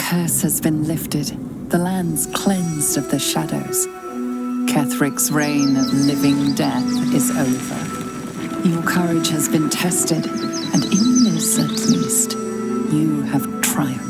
curse has been lifted, the land's cleansed of the shadows. Kethric's reign of living death is over. Your courage has been tested, and in this at least, you have triumphed.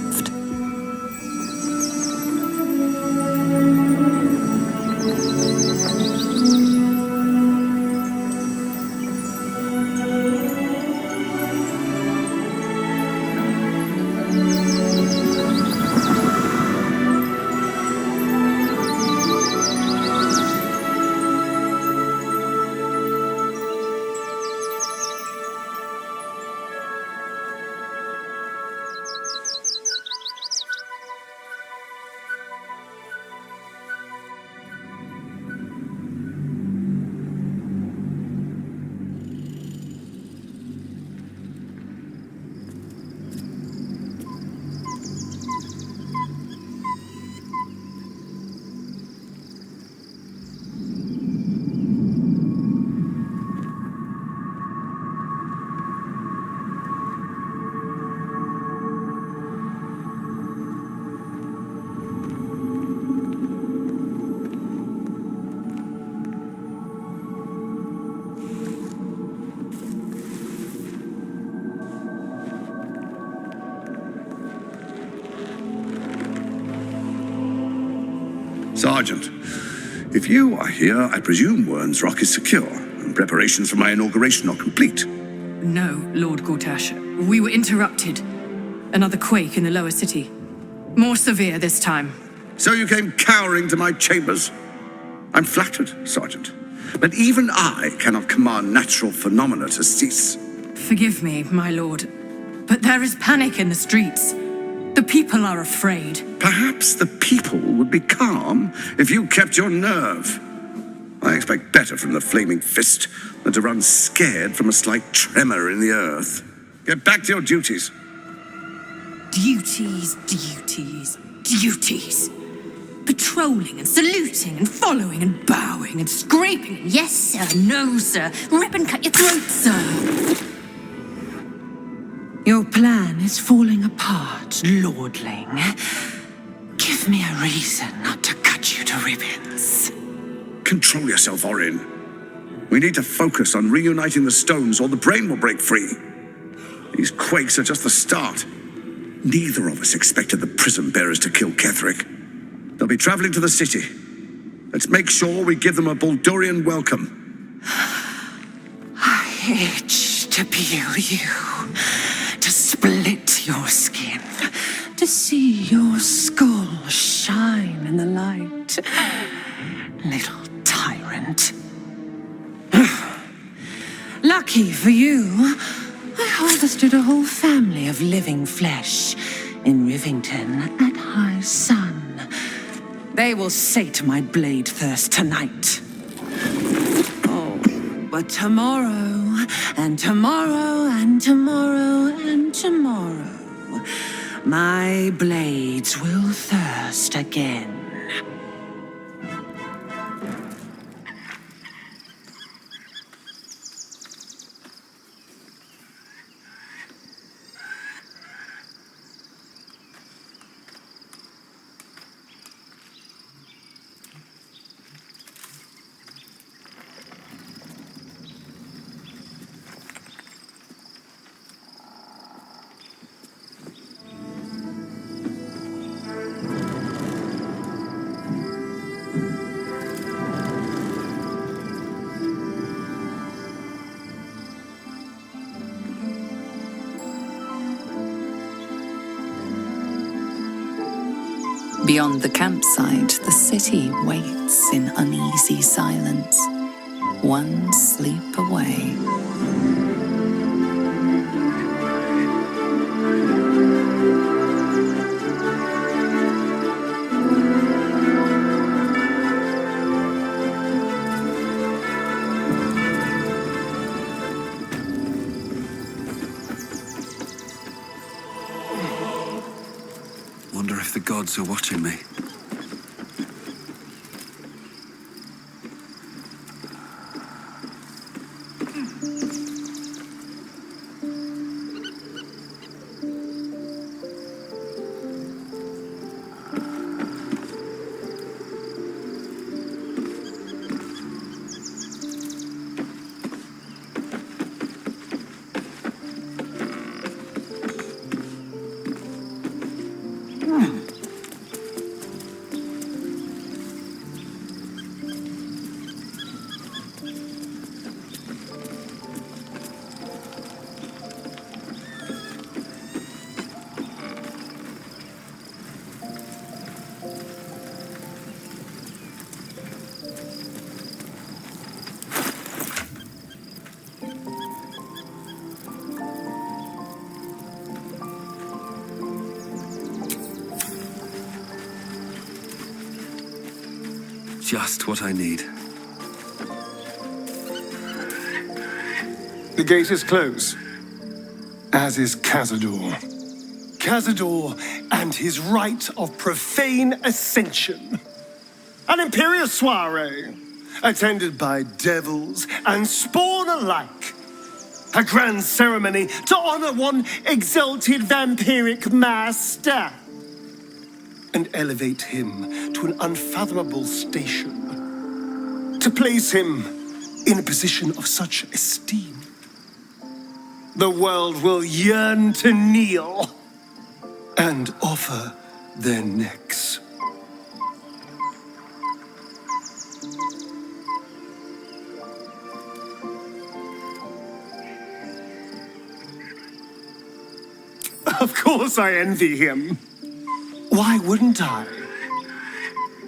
Sergeant, if you are here, I presume Wyrn's Rock is secure, and preparations for my inauguration are complete. No, Lord Gortash. We were interrupted. Another quake in the lower city. More severe this time. So you came cowering to my chambers? I'm flattered, Sergeant. But even I cannot command natural phenomena to cease. Forgive me, my lord, but there is panic in the streets. The people are afraid. Perhaps the people would be calm if you kept your nerve. I expect better from the Flaming Fist than to run scared from a slight tremor in the earth. Get back to your duties. Duties, duties, duties. Patrolling and saluting and following and bowing and scraping. Yes, sir. No, sir. Rip and cut your throat, sir. Your plan is falling apart, lordling. Give me a reason not to cut you to ribbons. Control yourself, Orin. We need to focus on reuniting the stones or the brain will break free. These quakes are just the start. Neither of us expected the prison bearers to kill Ketheric. They'll be traveling to the city. Let's make sure we give them a Baldurian welcome. I itch to peel you, to split your skin, to see your skull shine in the light. Little tyrant. Lucky for you, I harvested a whole family of living flesh in Rivington at high sun. They will sate my blade thirst tonight. Oh, but tomorrow, and tomorrow, and tomorrow, and tomorrow, my blades will thirst again. Beyond the campsite, the city waits in uneasy silence, one sleep away. Wonder if the gods are watching me. Just what I need. The gate is closed, as is Cazador. Cazador and his rite of profane ascension. An imperial soiree, attended by devils and spawn alike. A grand ceremony to honor one exalted vampiric master. And elevate him to an unfathomable station. To place him in a position of such esteem. The world will yearn to kneel and offer their necks. Of course I envy him. Why wouldn't I?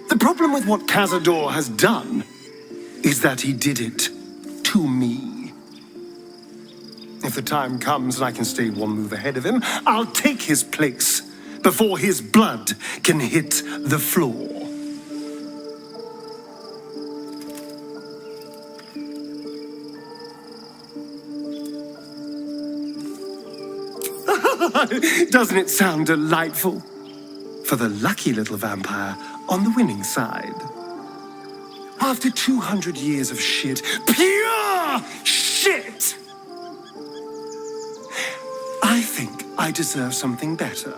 The problem with what Cazador has done is that he did it to me. If the time comes and I can stay one move ahead of him, I'll take his place before his blood can hit the floor. Doesn't it sound delightful? For the lucky little vampire on the winning side. After 200 years of shit, pure shit! I think I deserve something better.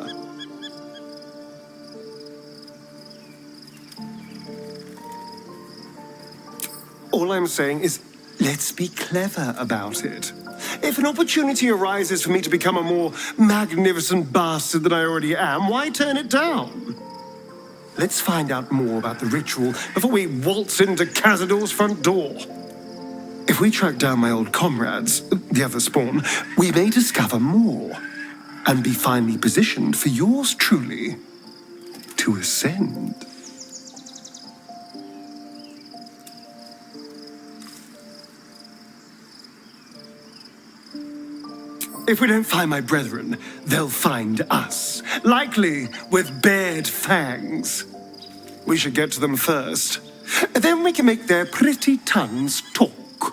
All I'm saying is, let's be clever about it. If an opportunity arises for me to become a more magnificent bastard than I already am, why turn it down? Let's find out more about the ritual before we waltz into Cazador's front door. If we track down my old comrades, the other spawn, we may discover more and be finally positioned for yours truly to ascend. If we don't find my brethren, they'll find us, likely with bared fangs. We should get to them first. Then we can make their pretty tongues talk.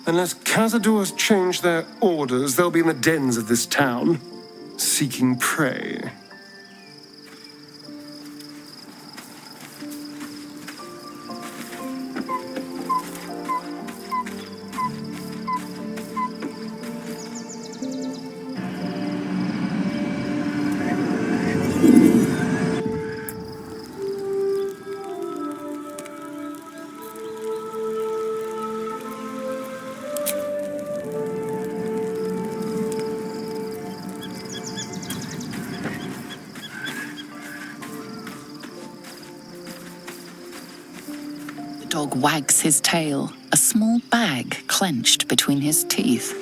Unless Cazador's changed their orders, they'll be in the dens of this town, seeking prey. The dog wags his tail, a small bag clenched between his teeth.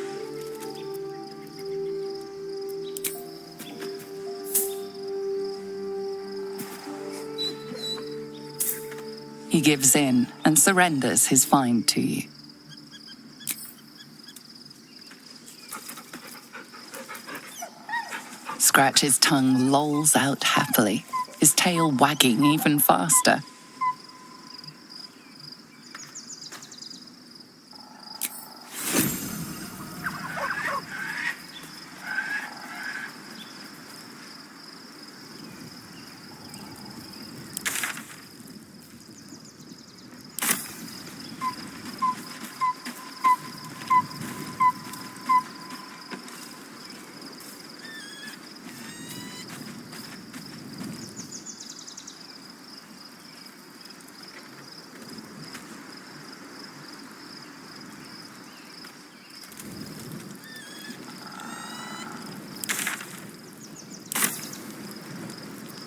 He gives in and surrenders his find to you. Scratch's tongue lolls out happily, his tail wagging even faster.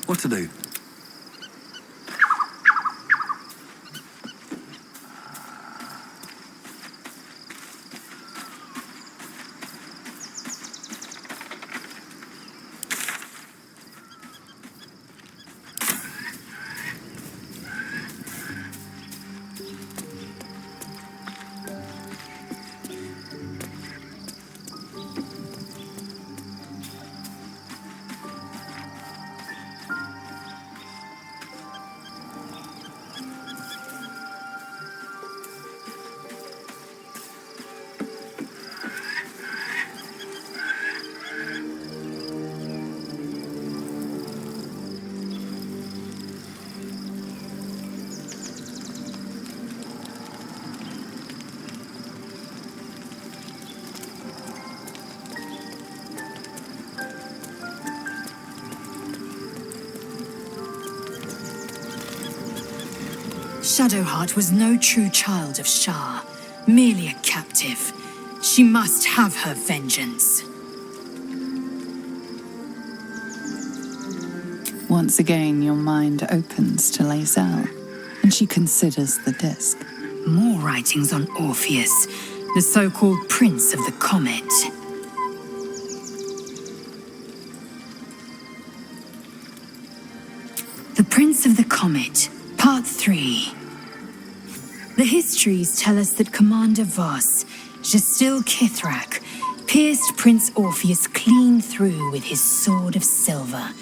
What to do? Shadowheart was no true child of Shar, merely a captive. She must have her vengeance. Once again, your mind opens to Lae'zel, and she considers the disc. More writings on Orpheus, the so-called Prince of the Comet. The Prince of the Comet, Part 3. The histories tell us that Commander Voss, Jastil Kithrak, pierced Prince Orpheus clean through with his sword of silver,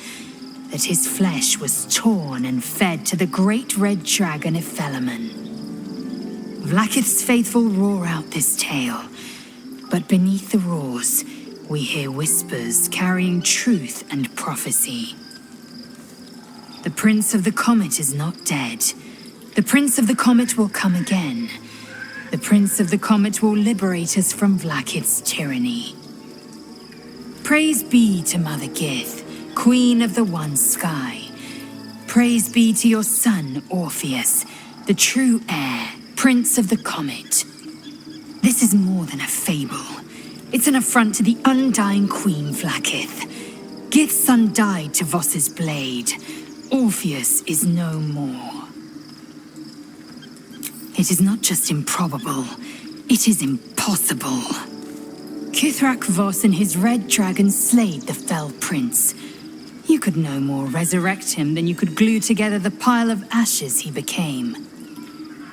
that his flesh was torn and fed to the great red dragon Ephelemon. Vlaakith's faithful roar out this tale, but beneath the roars, we hear whispers carrying truth and prophecy. The Prince of the Comet is not dead. The Prince of the Comet will come again. The Prince of the Comet will liberate us from Vlaakith's tyranny. Praise be to Mother Gith, Queen of the One Sky. Praise be to your son, Orpheus, the true heir, Prince of the Comet. This is more than a fable. It's an affront to the undying Queen Vlaakith. Gith's son died to Voss's blade. Orpheus is no more. It is not just improbable, it is impossible. Kithrak Voss and his red dragon slayed the fell prince. You could no more resurrect him than you could glue together the pile of ashes he became.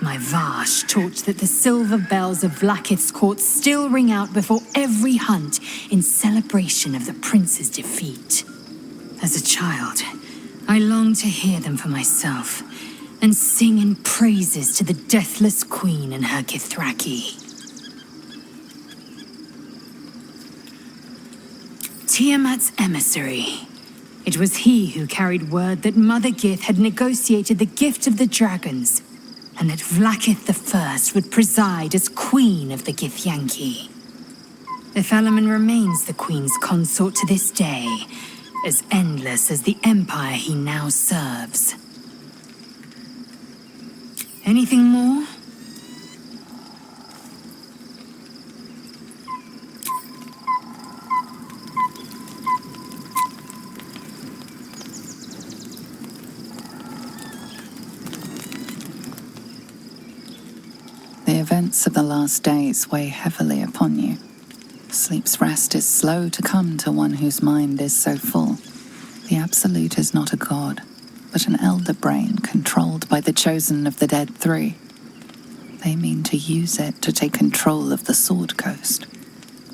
My Vash taught that the silver bells of Vlaakith's court still ring out before every hunt in celebration of the prince's defeat. As a child, I longed to hear them for myself and sing in praises to the deathless queen and her Kithraki. Tiamat's emissary. It was he who carried word that Mother Gith had negotiated the gift of the dragons, and that Vlaakith I would preside as Queen of the Githyanki. Ephelemon remains the Queen's consort to this day, as endless as the empire he now serves. Anything more? The events of the last days weigh heavily upon you. Sleep's rest is slow to come to one whose mind is so full. The Absolute is not a god, but an elder brain controlled by the chosen of the Dead Three. They mean to use it to take control of the Sword Coast.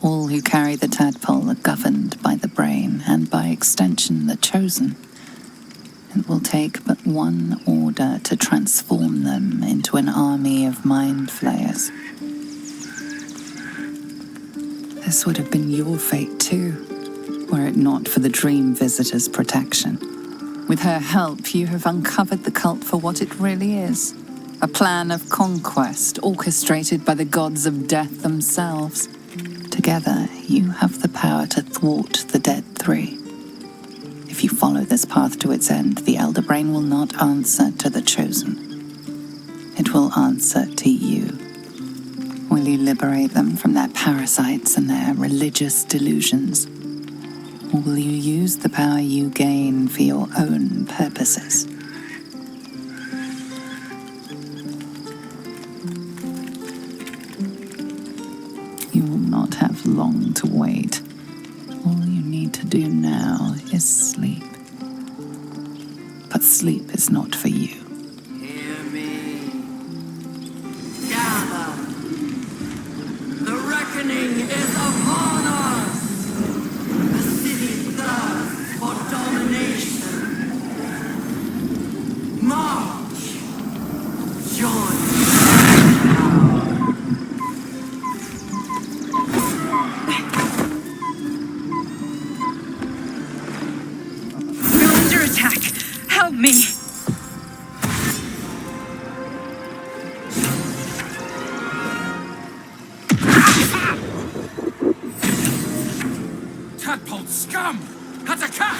All who carry the tadpole are governed by the brain, and by extension the chosen. It will take but one order to transform them into an army of mind flayers. This would have been your fate too, were it not for the Dream Visitor's protection. With her help, you have uncovered the cult for what it really is. A plan of conquest orchestrated by the gods of death themselves. Together, you have the power to thwart the Dead Three. If you follow this path to its end, the Elder Brain will not answer to the Chosen. It will answer to you. Will you liberate them from their parasites and their religious delusions? Or will you use the power you gain for your own purposes? You will not have long to wait. All you need to do now is sleep. But sleep is not for you. Hear me. Gather. The reckoning is upon us. The city thirsts for domination. March. Join. We're under attack. Help me. Tadpole scum! That's a cat!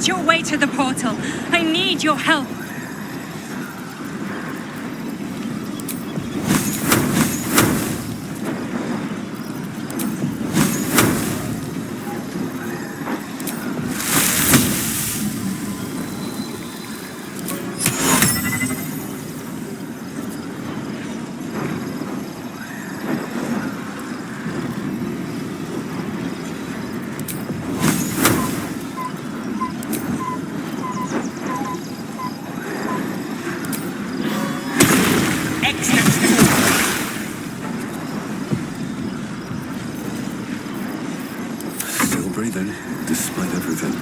Fight your way to the portal. I need your help. Still breathing, despite everything.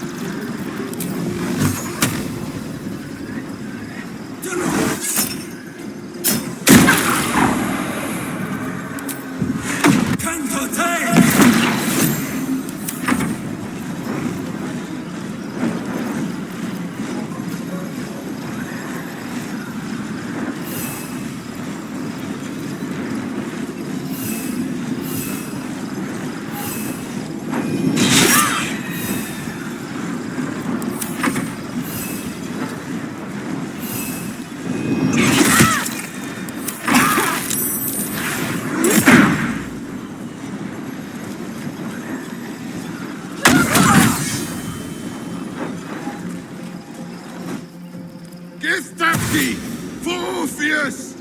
Gestapti! For Orpheus!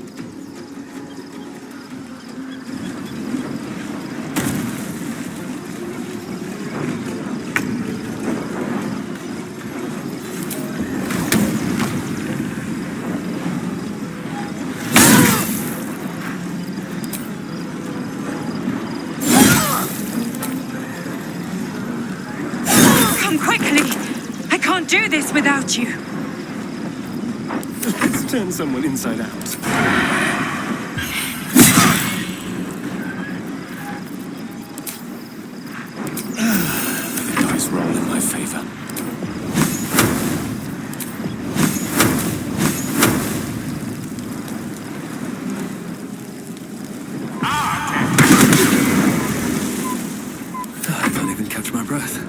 Come quickly! I can't do this without you. Let's turn someone inside out. Dice roll in my favor. I can't even catch my breath.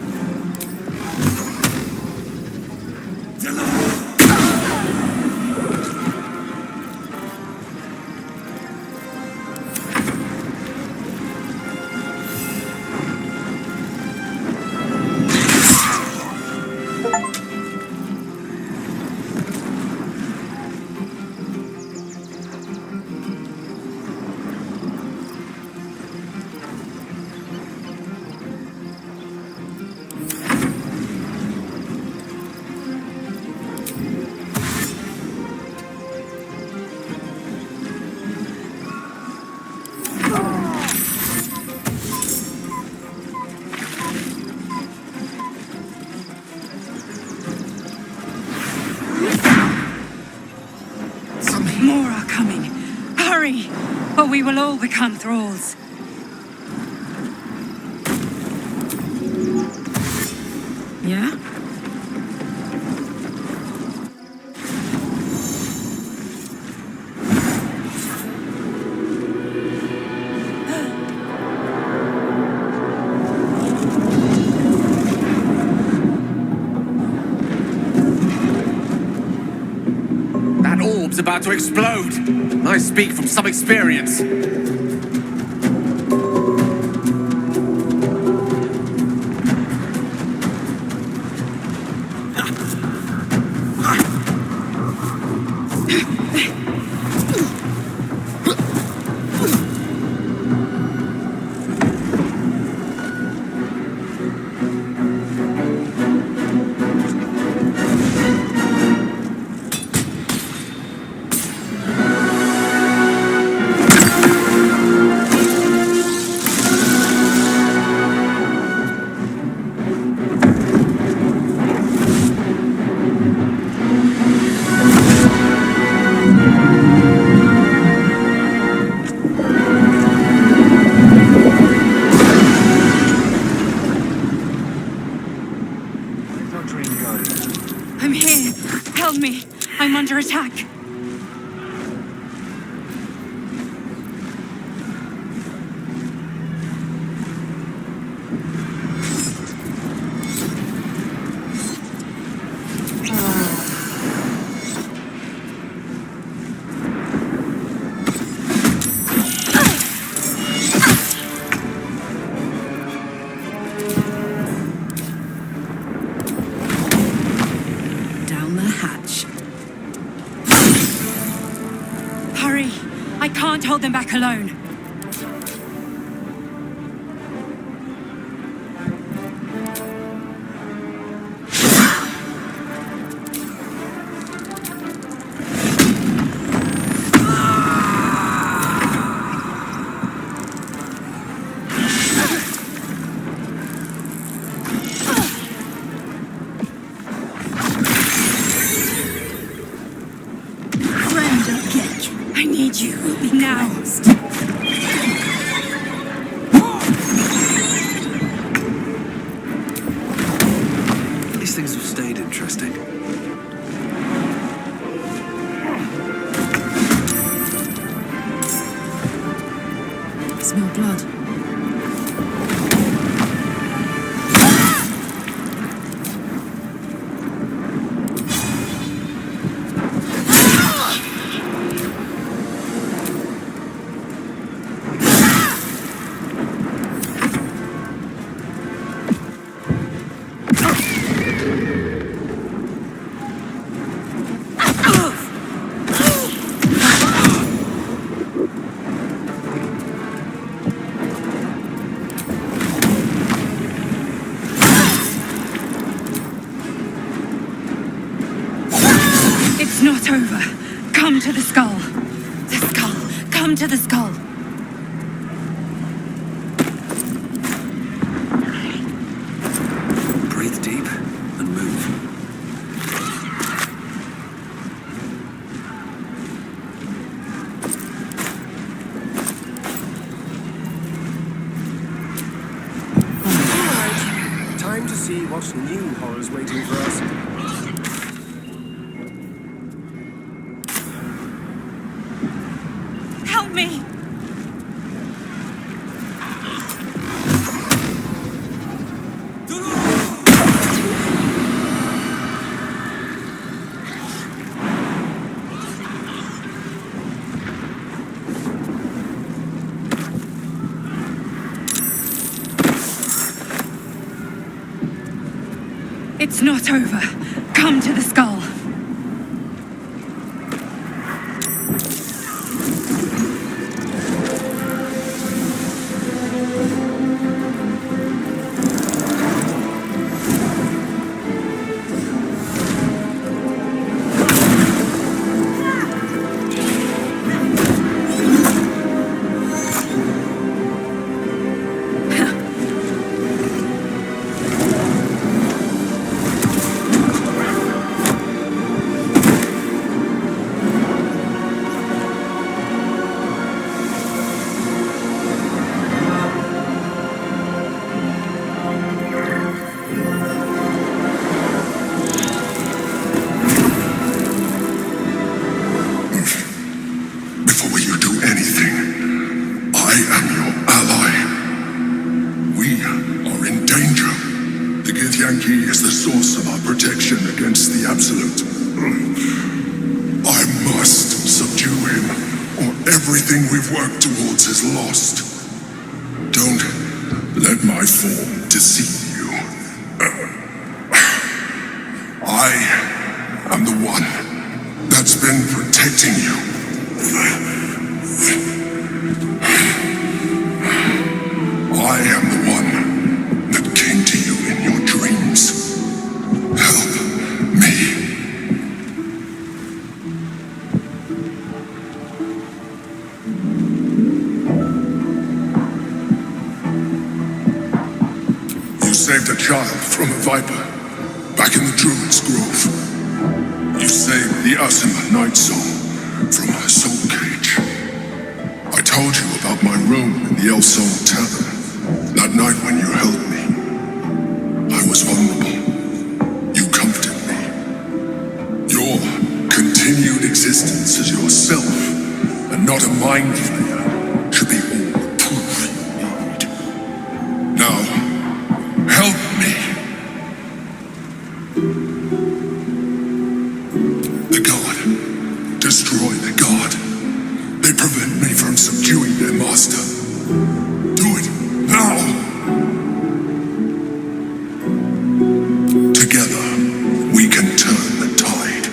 More are coming. Hurry, or we will all become thralls. Yeah? That orb's about to explode. I speak from some experience. I'm here. Help me. I'm under attack. I can't hold them back alone. I need you now. These things have stayed interesting. Smell blood. It's not over. Come to the skull. The skull. Come to the skull. Breathe deep and move. Alright, time to see what new horror's waiting for us. Help me! It's not over. Come to the skull. Before you do anything, I am your ally. We are in danger. The Githyanki is the source of our protection against the Absolute. I must subdue him, or everything we've worked towards is lost. Don't let my form deceive you. I am the one that's been protecting you. I am the one that came to you in your dreams. Help me. You saved a child from a viper back in the Druid's Grove. You saved the Asima Night Soul from her soul cage. I told you about my room in the El Sol Tavern. That night when you held me, I was vulnerable. You comforted me. Your continued existence as yourself, and not a mind flayer, should be all the proof you need. Now, help me. The God. Destroy the God. They prevent me from subduing their master. Do it now! Together, we can turn the tide.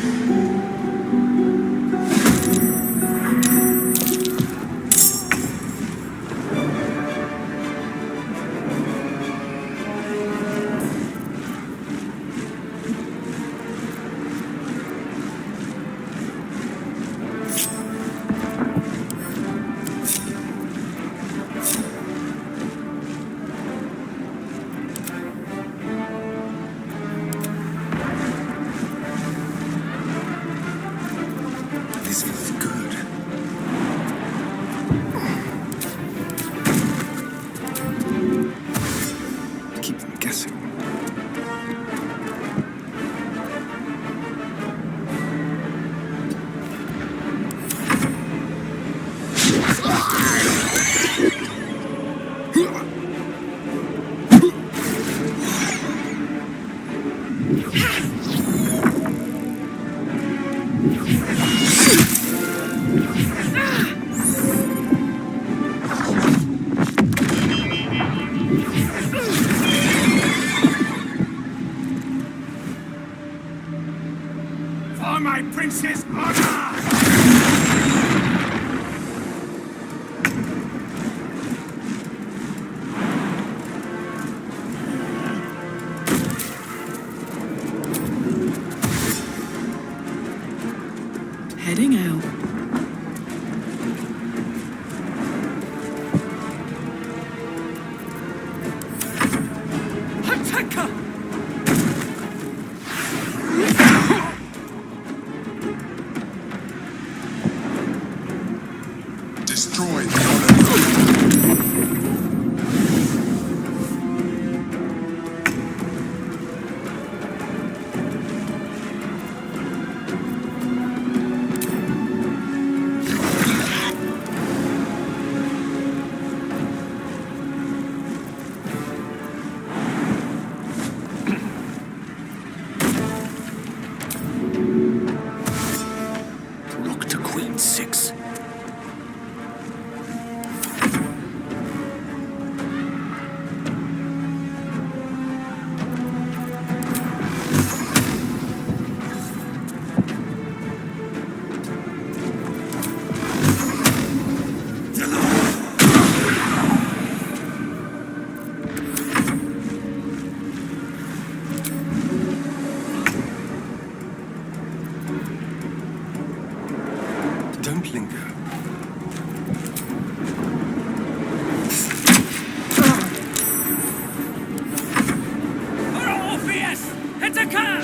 For my prince's honor! Heading out. Destroy the honor. Rook to Queen 6. Don't linger. Orpheus! It's a car!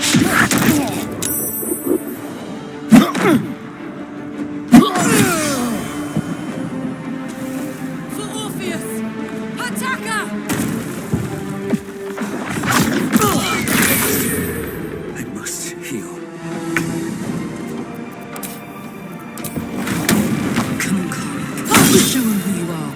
For Orpheus! Attacker! I must heal. Come on, Carl. Show him who you are.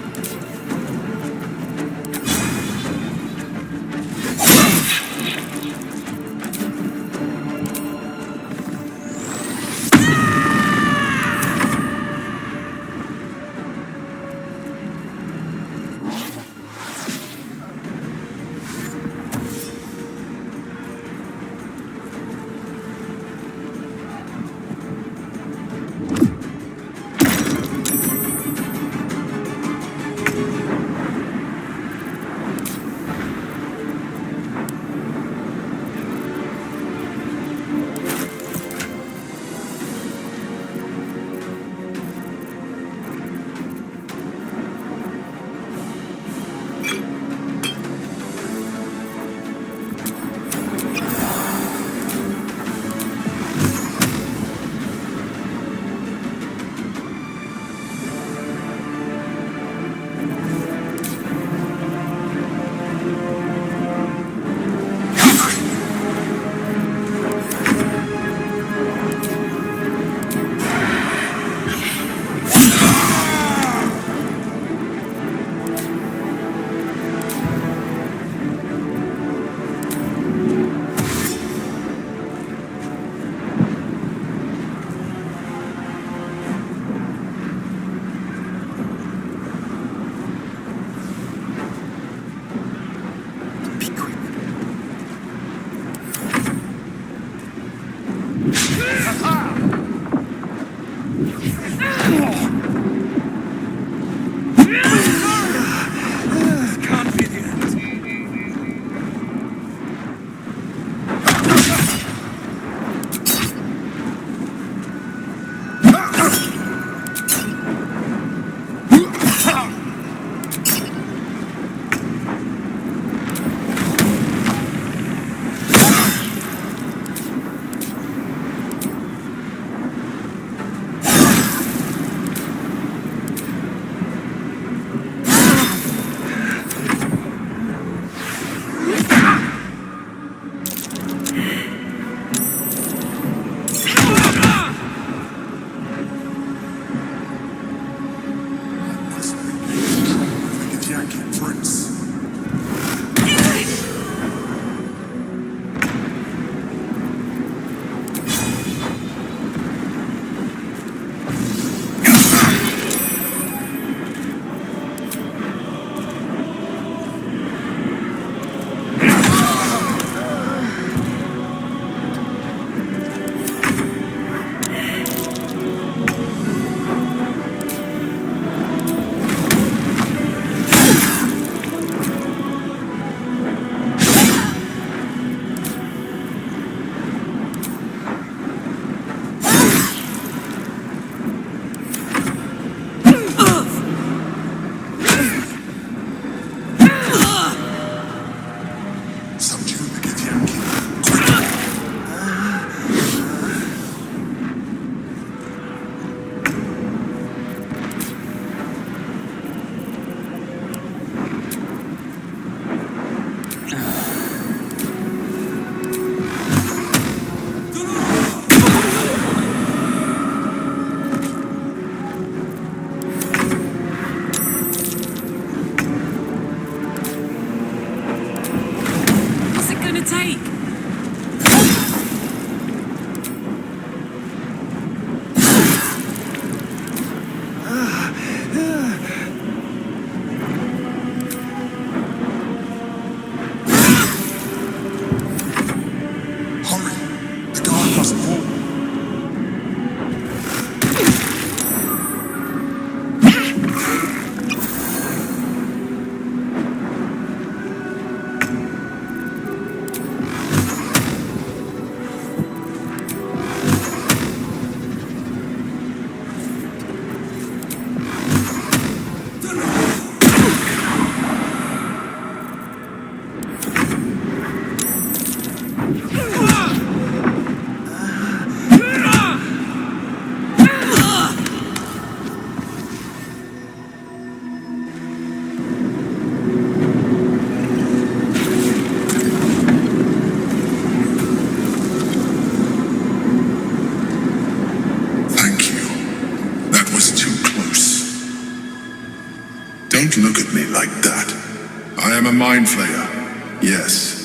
am a mind flayer, yes.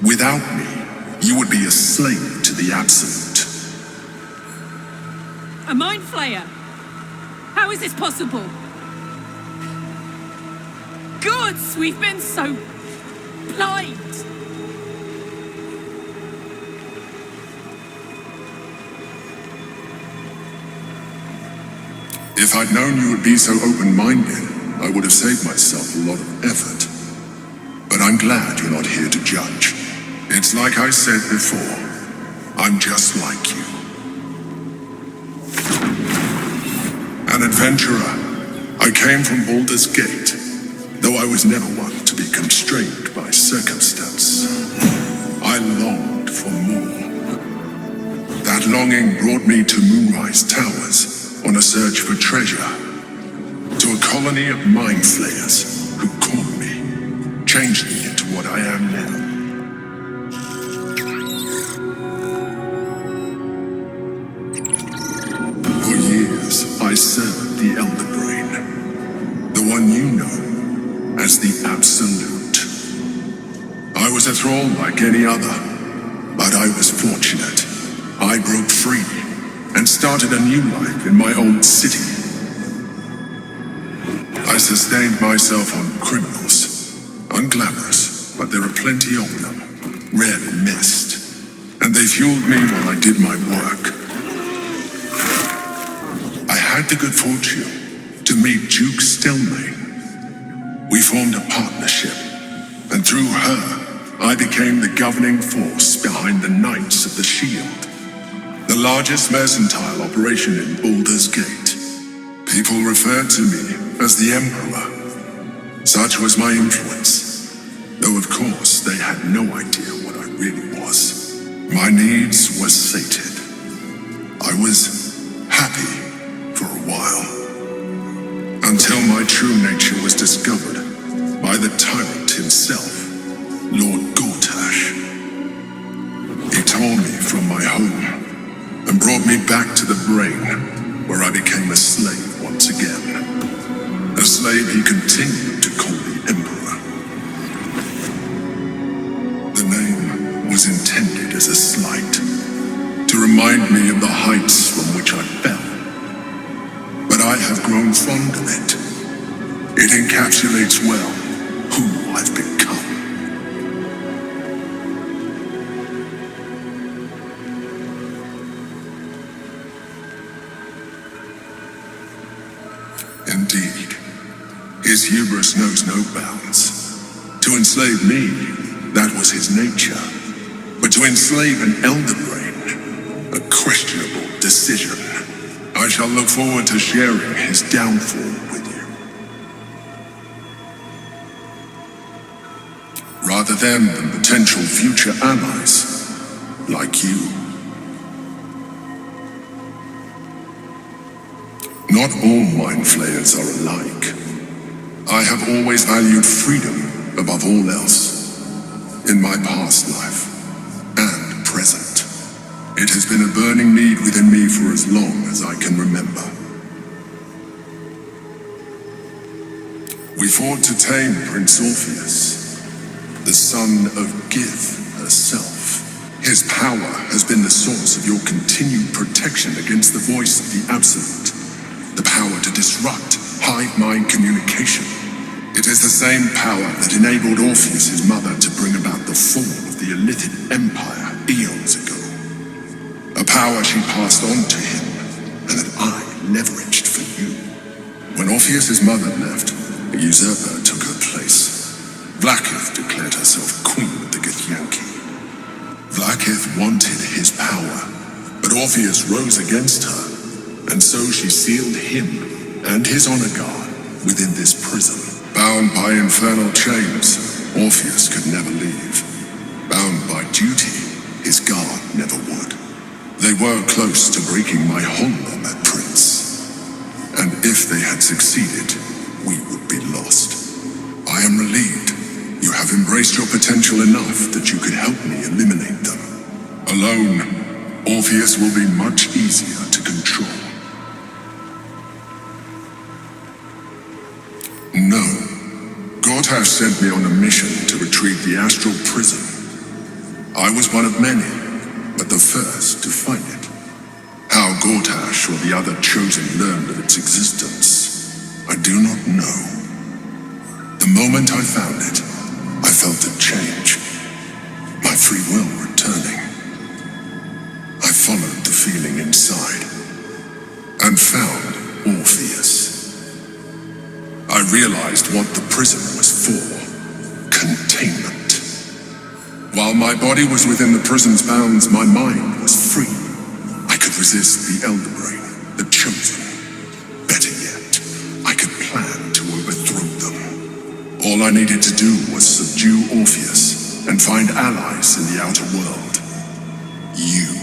Without me, you would be a slave to the Absolute. A mind flayer? How is this possible? Gods, we've been so blind. If I'd known you would be so open-minded, I would have saved myself a lot of effort. But I'm glad you're not here to judge. It's like I said before, I'm just like you. An adventurer, I came from Baldur's Gate, though I was never one to be constrained by circumstance. I longed for more. That longing brought me to Moonrise Towers on a search for treasure, to a colony of mind flayers who caught me, changed me into what I am now. For years, I served the Elder Brain, the one you know as the Absolute. I was a thrall like any other, but I was fortunate. I broke free and started a new life in my old city. I sustained myself on criminals, unglamorous, but there are plenty of them, rarely missed, and they fueled me while I did my work. I had the good fortune to meet Duke Stelmane. We formed a partnership, and through her, I became the governing force behind the Knights of the Shield, the largest mercantile operation in Baldur's Gate. People referred to me as the Emperor. Such was my influence, though of course they had no idea what I really was. My needs were sated. I was happy for a while, until my true nature was discovered by the tyrant himself, Lord Gortash. He tore me from my home and brought me back to the Brain, where I became a slave once again. A slave he continued to call the Emperor. The name was intended as a slight, to remind me of the heights from which I fell. But I have grown fond of it. It encapsulates well who I've become. Indeed, his hubris knows no bounds. To enslave me, that was his nature. But to enslave an Elder Brain, a questionable decision. I shall look forward to sharing his downfall with you. Rather than potential future allies, like you. Not all mind flayers are alike. I have always valued freedom above all else. In my past life and present, it has been a burning need within me for as long as I can remember. We fought to tame Prince Orpheus, the son of Gith herself. His power has been the source of your continued protection against the voice of the Absolute. The power to disrupt hive mind communication. It is the same power that enabled Orpheus' mother to bring about the fall of the Illithid Empire eons ago. A power she passed on to him, and that I leveraged for you. When Orpheus' mother left, a usurper took her place. Vlaakith declared herself queen of the Githyanki. Vlaakith wanted his power, but Orpheus rose against her. And so she sealed him and his honor guard within this prison. Bound by infernal chains, Orpheus could never leave. Bound by duty, his guard never would. They were close to breaking my hold on that prince. And if they had succeeded, we would be lost. I am relieved you have embraced your potential enough that you could help me eliminate them. Alone, Orpheus will be much easier to control. No, Gortash sent me on a mission to retrieve the astral prism. I was one of many, but the first to find it. How Gortash or the other chosen learned of its existence, I do not know. The moment I found it, I felt a change. My free will returning. I followed the feeling inside and found Orpheus. I realized what the prism was for. Containment. While my body was within the prison's bounds, my mind was free. I could resist the Elder Brain, the Chosen. Better yet, I could plan to overthrow them. All I needed to do was subdue Orpheus and find allies in the outer world. You.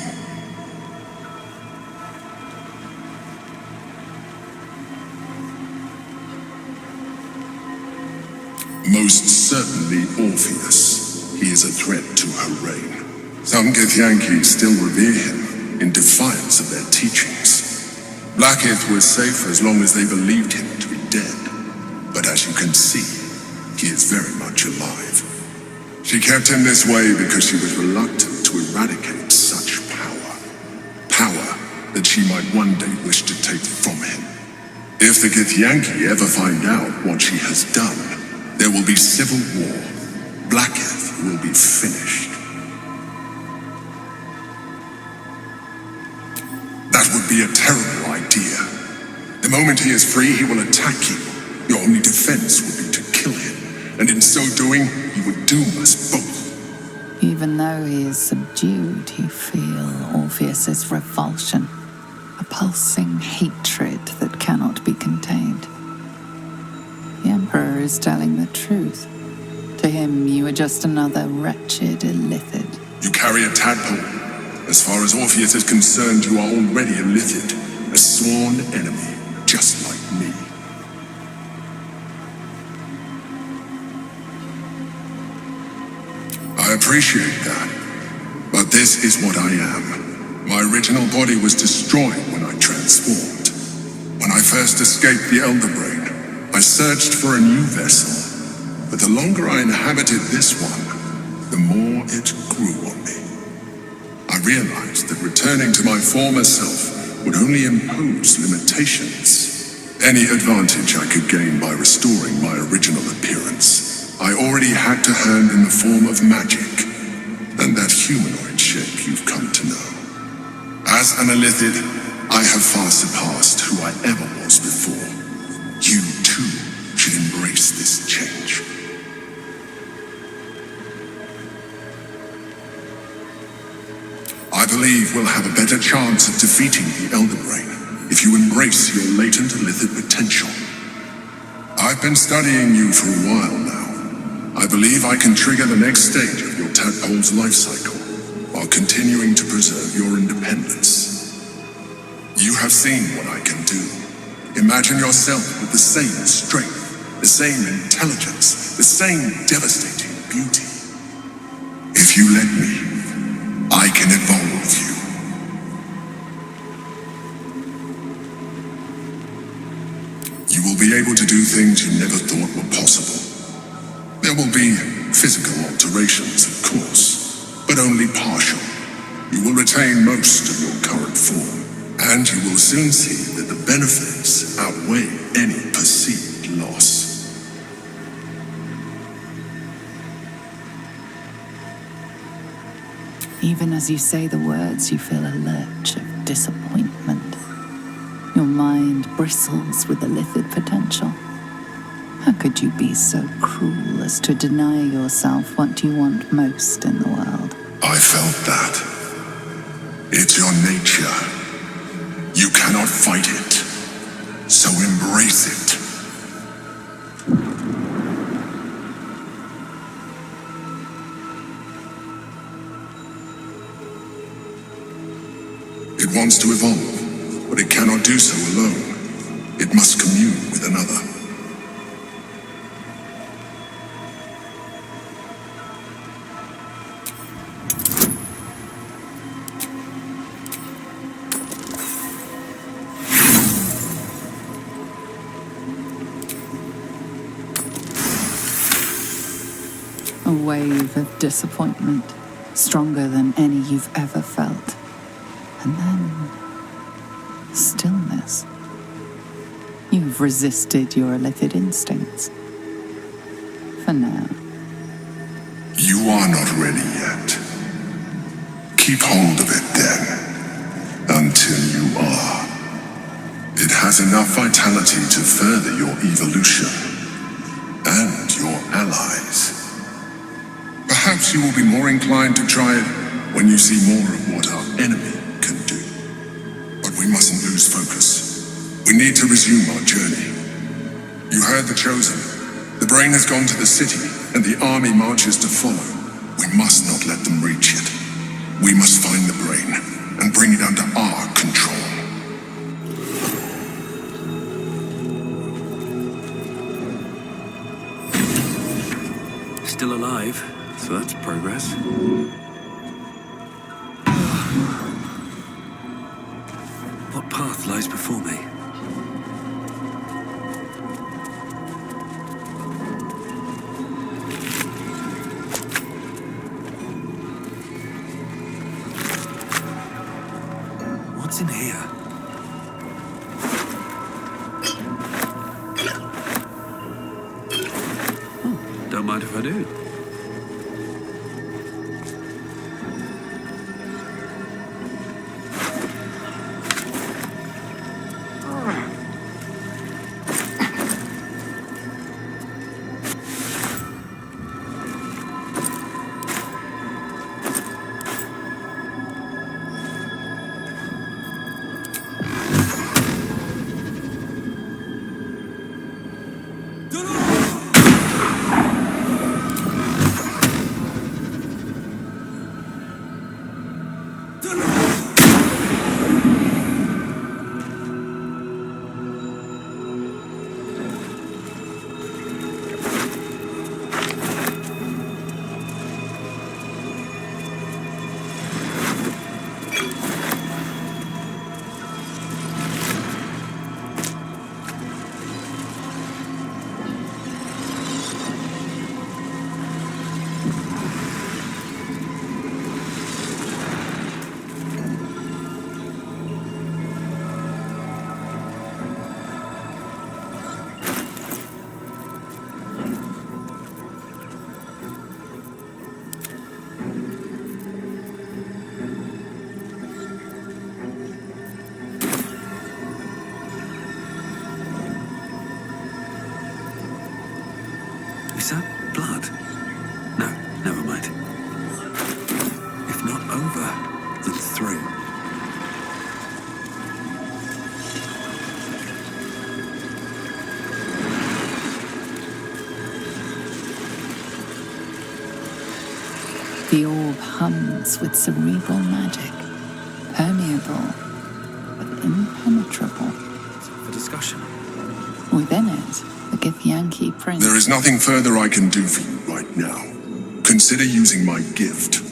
Most certainly Orpheus. He is a threat to her reign. Some Githyanki still revere him in defiance of their teachings. Blackith was safe as long as they believed him to be dead. But as you can see, he is very much alive. She kept him this way because she was reluctant to eradicate such power. Power that she might one day wish to take from him. If the Githyanki ever find out what she has done, there will be civil war. Blackith will be finished. That would be a terrible idea. The moment he is free, he will attack you. Your only defense would be to kill him, and in so doing, he would doom us both. Even though he is subdued, you feel Orpheus's revulsion, a pulsing hatred that cannot be contained. The Emperor is telling the truth. To him, you are just another wretched illithid. You carry a tadpole. As far as Orpheus is concerned, you are already a illithid, a sworn enemy, just like me. I appreciate that, but this is what I am. My original body was destroyed when I transformed. When I first escaped the Elder Brain, I searched for a new vessel, but the longer I inhabited this one, the more it grew on me. I realized that returning to my former self would only impose limitations. Any advantage I could gain by restoring my original appearance, I already had to hand in the form of magic, and that humanoid shape you've come to know. As an illithid, I have far surpassed who I ever was before. You, too, should embrace this change. I believe we'll have a better chance of defeating the Elder Brain if you embrace your latent illithid potential. I've been studying you for a while now. I believe I can trigger the next stage of your tadpole's life cycle while continuing to preserve your independence. You have seen what I can do. Imagine yourself with the same strength, the same intelligence, the same devastating beauty. If you let me, I can evolve you. You will be able to do things you never thought were possible. There will be physical alterations, of course, but only partial. You will retain most of your current form, and you will soon see that the benefits outweigh any perceived loss. Even as you say the words, you feel a lurch of disappointment. Your mind bristles with illithid potential. How could you be so cruel as to deny yourself what you want most in the world? I felt that. It's your nature. You cannot fight it. So embrace it. It wants to evolve, but it cannot do so alone. It must commune with another. A wave of disappointment, stronger than any you've ever felt. And then, stillness. You've resisted your illithid instincts. For now. You are not ready yet. Keep hold of it then, until you are. It has enough vitality to further your evolution, and your allies. Perhaps you will be more inclined to try it when you see more of what our enemy can do. But we mustn't lose focus. We need to resume our journey. You heard the Chosen. The brain has gone to the city, and the army marches to follow. We must not let them reach it. We must find the brain, and bring it under our control. Still alive, so that's progress. What path lies before me? What's in here? Oh, don't mind if I do. Is that blood? No, never mind. If not over, then through. The orb hums with cerebral magic, permeable, but impenetrable. For discussion. Within it, the Githyanki prince. There is nothing further I can do for you right now. Consider using my gift.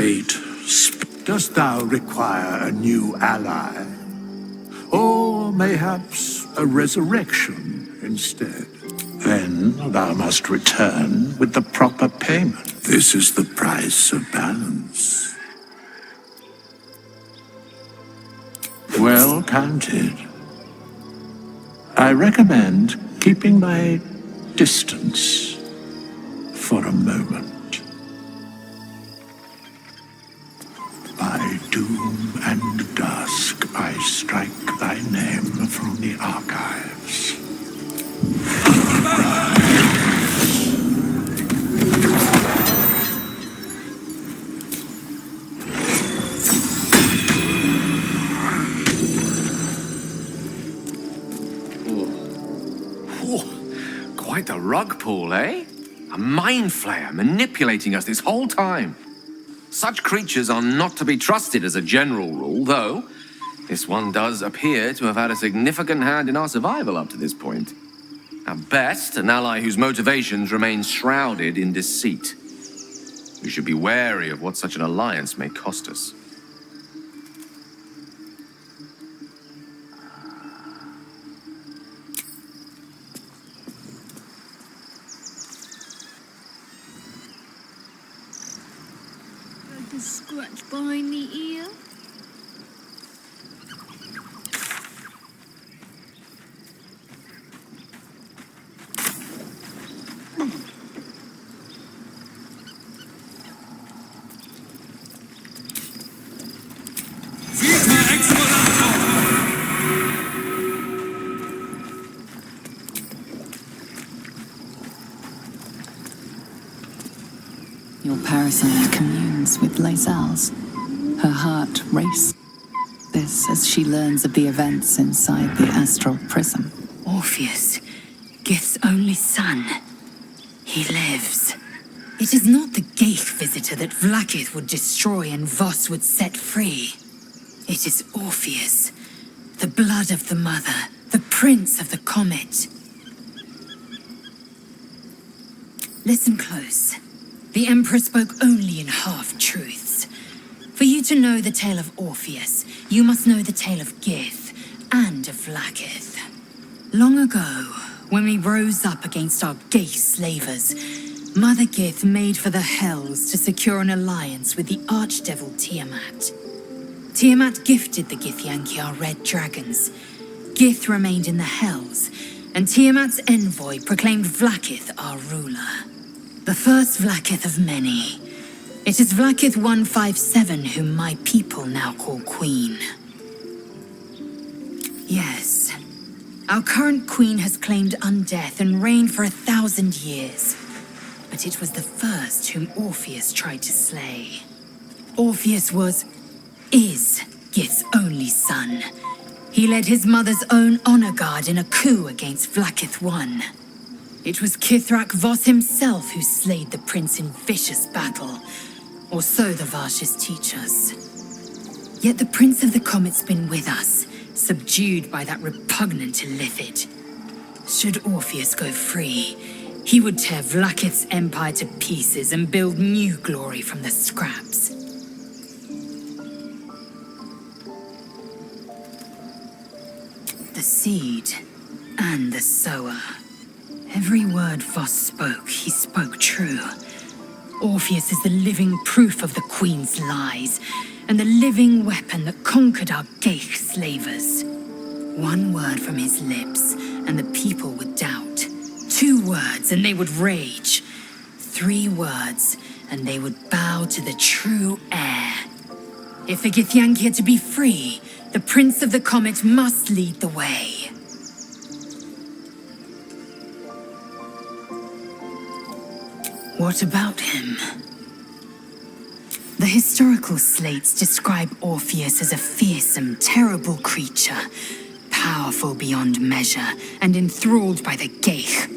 fate. Dost thou require a new ally? Or mayhaps a resurrection instead? Then thou must return with the proper payment. This is the price of balance. Well counted. I recommend keeping my distance for a moment. By doom and dusk, I strike thy name from the archives. Quite the rug pull, eh? A mind flayer manipulating us this whole time. Such creatures are not to be trusted as a general rule, though this one does appear to have had a significant hand in our survival up to this point. At best, an ally whose motivations remain shrouded in deceit. We should be wary of what such an alliance may cost us. A scratch behind the ear. Your parasite communes with Lae'zel's. Her heart races as she learns of the events inside the astral prism. Orpheus, Gith's only son. He lives. It is not the Geich visitor that Vlaakith would destroy and Voss would set free. It is Orpheus, the blood of the mother, the prince of the comet. Listen close. The Emperor spoke only in half-truths. For you to know the tale of Orpheus, you must know the tale of Gith and of Vlaakith. Long ago, when we rose up against our Geich slavers, Mother Gith made for the Hells to secure an alliance with the archdevil Tiamat. Tiamat gifted the Githyanki our red dragons. Gith remained in the Hells, and Tiamat's envoy proclaimed Vlaakith our ruler. The first Vlaakith of many. It is Vlaakith 157 whom my people now call Queen. Yes, our current Queen has claimed undeath and reigned for 1,000 years. But it was the first whom Orpheus tried to slay. Orpheus is Gith's only son. He led his mother's own honor guard in a coup against Vlaakith I. It was Kithrak Voss himself who slayed the prince in vicious battle, or so the Varshas teach us. Yet the Prince of the Comet's been with us, subdued by that repugnant Illithid. Should Orpheus go free, he would tear Vlaakith's empire to pieces and build new glory from the scraps. The seed and the sower. Every word Voss spoke, he spoke true. Orpheus is the living proof of the Queen's lies, and the living weapon that conquered our Geich slavers. One word from his lips, and the people would doubt. 2 words, and they would rage. 3 words, and they would bow to the true heir. If the Githyanki are to be free, the Prince of the Comet must lead the way. What about him? The historical slates describe Orpheus as a fearsome, terrible creature, powerful beyond measure and enthralled by the Geich.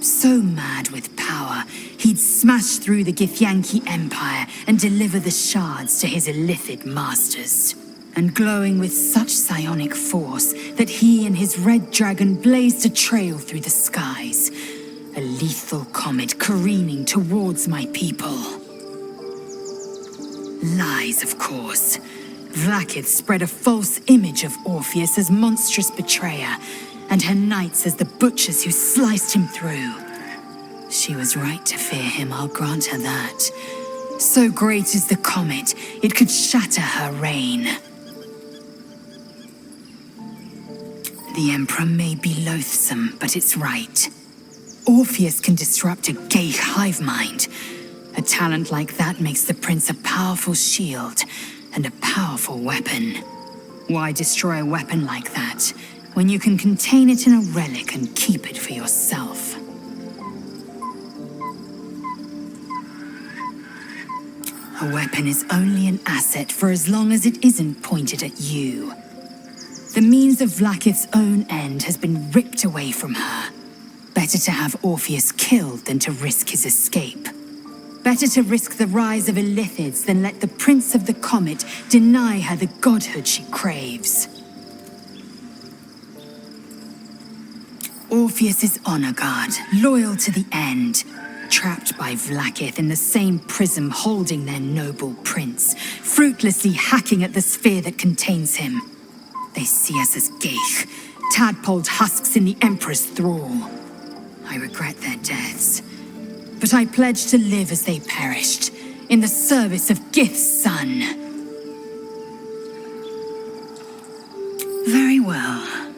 So mad with power, he'd smash through the Githyanki Empire and deliver the shards to his Illithid masters. And glowing with such psionic force that he and his red dragon blazed a trail through the skies. A lethal comet careening towards my people. Lies, of course. Vlaakith spread a false image of Orpheus as monstrous betrayer, and her knights as the butchers who sliced him through. She was right to fear him, I'll grant her that. So great is the comet, it could shatter her reign. The Emperor may be loathsome, but it's right. Orpheus can disrupt a gay hive mind. A talent like that makes the prince a powerful shield and a powerful weapon. Why destroy a weapon like that when you can contain it in a relic and keep it for yourself? A weapon is only an asset for as long as it isn't pointed at you. The means of Vlaakith's own end has been ripped away from her. Better to have Orpheus killed than to risk his escape. Better to risk the rise of Illithids than let the Prince of the Comet deny her the godhood she craves. Orpheus is honor guard, loyal to the end. Trapped by Vlaakith in the same prism holding their noble prince, fruitlessly hacking at the sphere that contains him. They see us as geich, tadpoled husks in the Emperor's thrall. I regret their deaths, but I pledge to live as they perished, in the service of Gith's son. Very well.